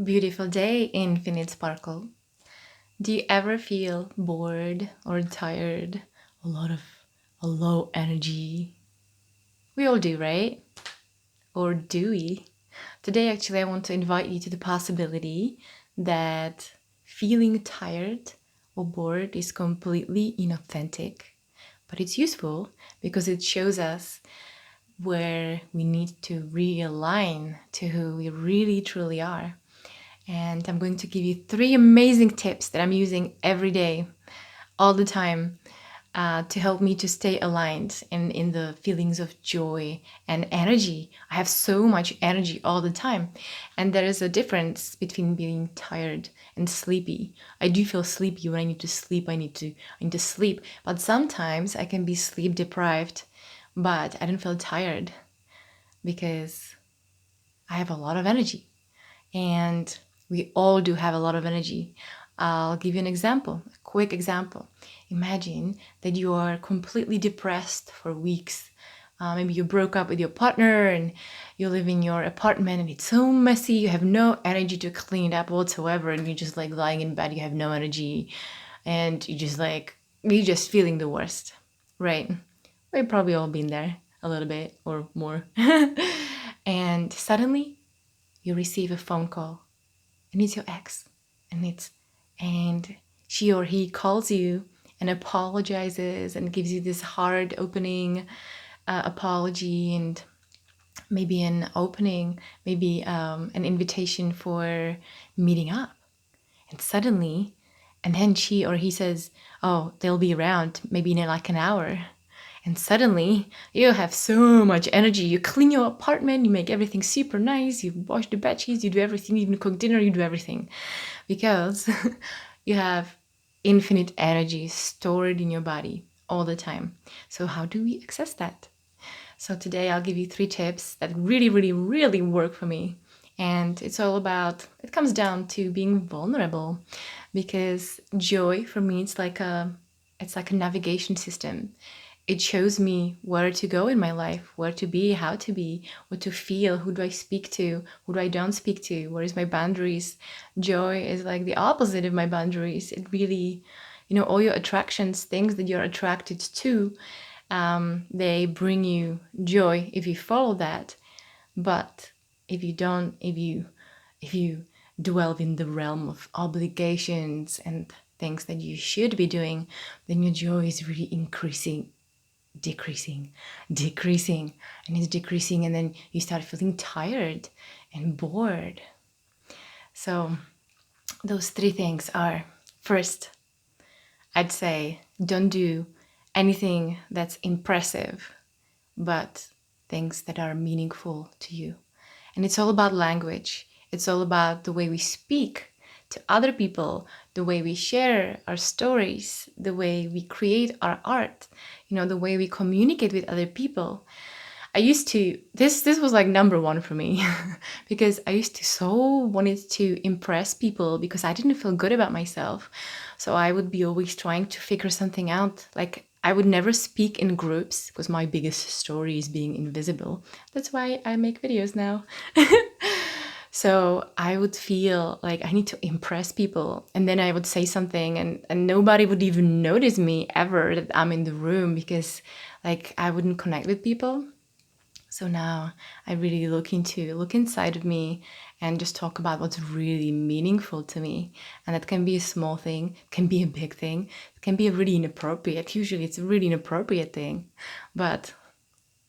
Beautiful day, infinite sparkle. Do you ever feel bored or tired? A low energy? We all do, right? Or do we? Today, actually, I want to invite you to the possibility that feeling tired or bored is completely inauthentic, but it's useful because it shows us where we need to realign to who we really truly are. And I'm going to give you 3 amazing tips that I'm using every day, all the time, to help me to stay aligned and in the feelings of joy and energy. I have so much energy all the time. And there is a difference between being tired and sleepy. I do feel sleepy when I need to sleep. I need to sleep. But sometimes I can be sleep deprived, but I don't feel tired because I have a lot of energy. And we all do have a lot of energy. I'll give you an example, a quick example. Imagine that you are completely depressed for weeks. Maybe you broke up with your partner and you live in your apartment and it's so messy. You have no energy to clean it up whatsoever. And you're just like lying in bed. You have no energy and you're just feeling the worst, right? We've probably all been there a little bit or more. And suddenly you receive a phone call and it's your ex and she or he calls you and apologizes and gives you this hard opening apology and maybe an opening, maybe an invitation for meeting up. And suddenly, and then she or he says, oh, they'll be around maybe in like an hour. And suddenly you have so much energy. You clean your apartment, you make everything super nice, you wash the bed sheets, you do everything, you even cook dinner, you do everything. Because you have infinite energy stored in your body all the time. So how do we access that? So today I'll give you 3 tips that really, really, really work for me. And it comes down to being vulnerable, because joy for me, it's like a navigation system. It shows me where to go in my life, where to be, how to be, what to feel, who do I speak to, who do I don't speak to, where is my boundaries. Joy is like the opposite of my boundaries. It really, all your attractions, things that you're attracted to, they bring you joy if you follow that. But if you don't, if you dwell in the realm of obligations and things that you should be doing, then your joy is really decreasing, and it's decreasing, and then you start feeling tired and bored. So those 3 things are, first, I'd say don't do anything that's impressive, but things that are meaningful to you. And it's all about language. It's all about the way we speak to other people, the way we share our stories, the way we create our art, the way we communicate with other people. I used to, this was like number 1 for me because I used to so wanted to impress people because I didn't feel good about myself. So I would be always trying to figure something out. Like I would never speak in groups because my biggest story is being invisible. That's why I make videos now. So I would feel like I need to impress people. And then I would say something and nobody would even notice me ever that I'm in the room because like I wouldn't connect with people. So now I really look inside of me and just talk about what's really meaningful to me. And that can be a small thing, can be a big thing, it can be a really inappropriate. Usually it's a really inappropriate thing. But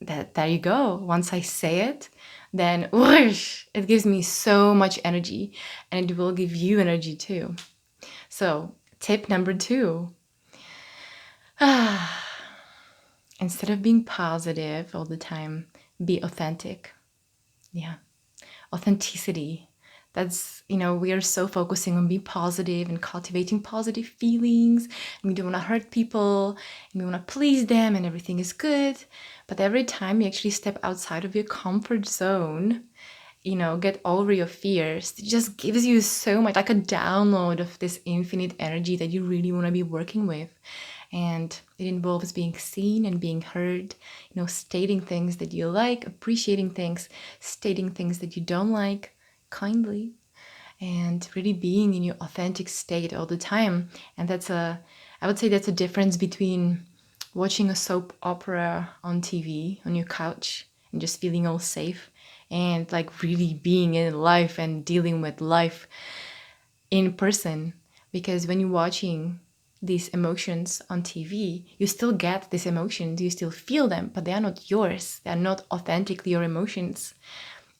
there you go. Once I say it, then whoosh, it gives me so much energy, and it will give you energy too. So tip number 2. Instead of being positive all the time, be authentic. Yeah. Authenticity. That's, we are so focusing on being positive and cultivating positive feelings. And we don't want to hurt people and we want to please them and everything is good. But every time you actually step outside of your comfort zone, get over your fears, it just gives you so much, like a download of this infinite energy that you really want to be working with. And it involves being seen and being heard, stating things that you like, appreciating things, stating things that you don't like kindly. and really being in your authentic state all the time. And I would say that's a difference between watching a soap opera on TV on your couch and just feeling all safe, and like really being in life and dealing with life in person. Because when you're watching these emotions on TV, you still get these emotions, you still feel them, but they are not yours. They are not authentically your emotions.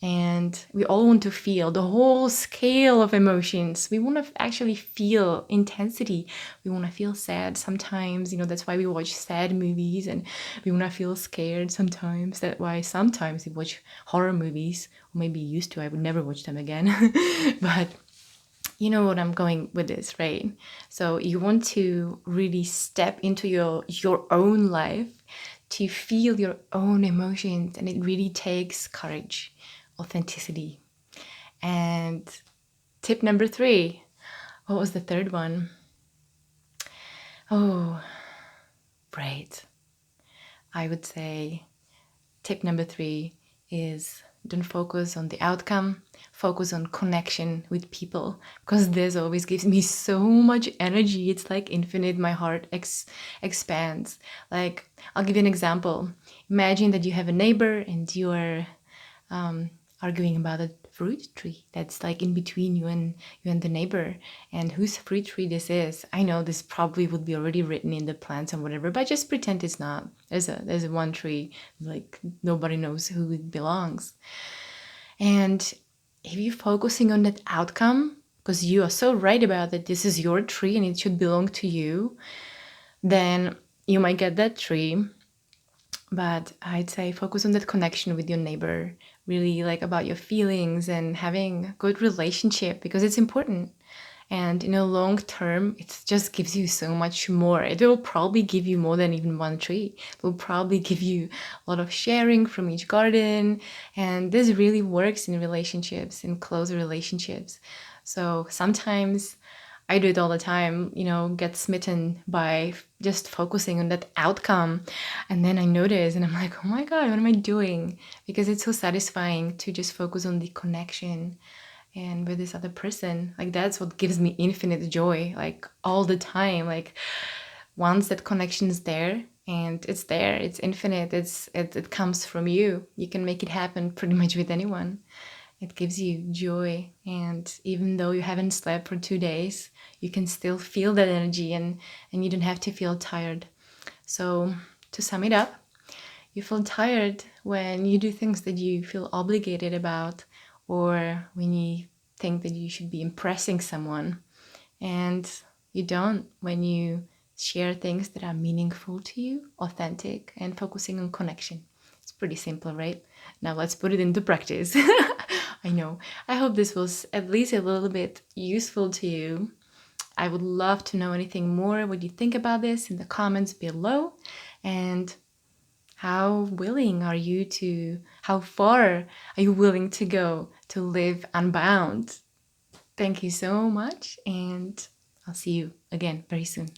And we all want to feel the whole scale of emotions. We want to actually feel intensity. We want to feel sad sometimes. That's why we watch sad movies, and we want to feel scared sometimes. That's why sometimes we watch horror movies, or maybe used to. I would never watch them again. But you know what I'm going with this, right? So you want to really step into your own life to feel your own emotions, and it really takes courage, authenticity. And tip number 3, what was the third one? Oh, right. I would say tip number 3 is don't focus on the outcome, focus on connection with people, because this always gives me so much energy. It's like infinite. My heart expands. Like, I'll give you an example. Imagine that you have a neighbor and you are arguing about a fruit tree that's like in between you and the neighbor, and whose fruit tree this is. I know this probably would be already written in the plants and whatever, but just pretend it's not. There's a one tree, like nobody knows who it belongs. And if you're focusing on that outcome because you are so right about that this is your tree and it should belong to you, then you might get that tree. But I'd say focus on that connection with your neighbor, really like about your feelings and having a good relationship, because it's important. And in a long term, it just gives you so much more. It will probably give you more than even one tree. It will probably give you a lot of sharing from each garden. And this really works in relationships, in close relationships. So sometimes I do it all the time, get smitten by just focusing on that outcome. And then I notice and I'm like, oh my God, what am I doing? Because it's so satisfying to just focus on the connection and with this other person. Like, that's what gives me infinite joy, like all the time. Like, once that connection is there, and it's there, it's infinite, it comes from you. You can make it happen pretty much with anyone. It gives you joy, and even though you haven't slept for 2 days, you can still feel that energy, and you don't have to feel tired. So to sum it up, you feel tired when you do things that you feel obligated about, or when you think that you should be impressing someone, and you don't when you share things that are meaningful to you, authentic, and focusing on connection. It's pretty simple, right? Now let's put it into practice. I know. I hope this was at least a little bit useful to you. I would love to know anything more, what you think about this in the comments below. And how far are you willing to go to live unbound? Thank you so much, and I'll see you again very soon.